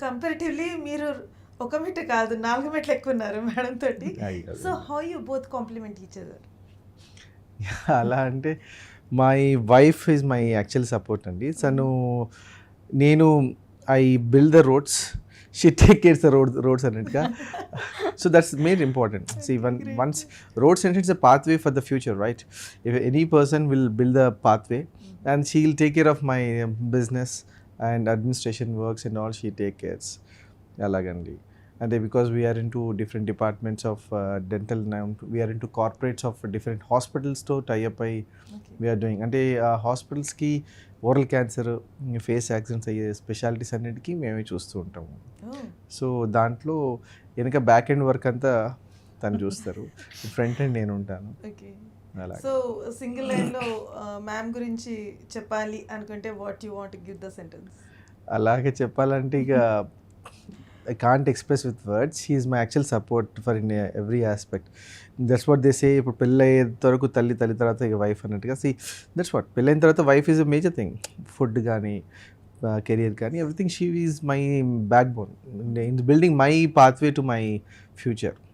Comparatively మీరు ఒక మెట్టు కాదు 4 మెట్లు ఎక్కున్నారు మేడం తోటి. అయ్యో. So how you both compliment each other? అలా అంటే my wife is my actual support అండి. నేను I build the roads, she take cares the roads అన్నట్టుగా. So that's main important. See, once roads and it's a pathway for the future, right? If any person will build a pathway and she'll take care of my business and administration works and all, she take cares. అలాగండి. అంటే because we're in two different departments of dental, we're in two corporates of different హాస్పిటల్స్తో tie up అయ్యి we're doing. అంటే ఆ హాస్పిటల్స్కి oral cancer, face accidents అయ్యే specialities అన్నిటికీ మేమే చూస్తూ ఉంటాము. సో దాంట్లో వెనక బ్యాక్ ఎండ్ వర్క్ అంతా తను చూస్తారు, ఫ్రంట్ ఎండ్ నేను ఉంటాను. ఓకే. అలా సో సింగిల్ లైన్లో మ్యామ్ గురించి చెప్పాలి అనుకుంటే what you want give the sentence? అలాగే చెప్పాలంటే ఇక I can't express with words. He is my actual support for in every aspect. That's what they say. ఇప్పుడు పెళ్ళి అయ్యేంత వరకు తల్లి తర్వాత ఇక వైఫ్ అన్నట్టుగా. See, that's what పెళ్ళైన తర్వాత wife is a major thing. Food కానీ కెరియర్ కానీ everything, she is my back bone in building my pathway to my future.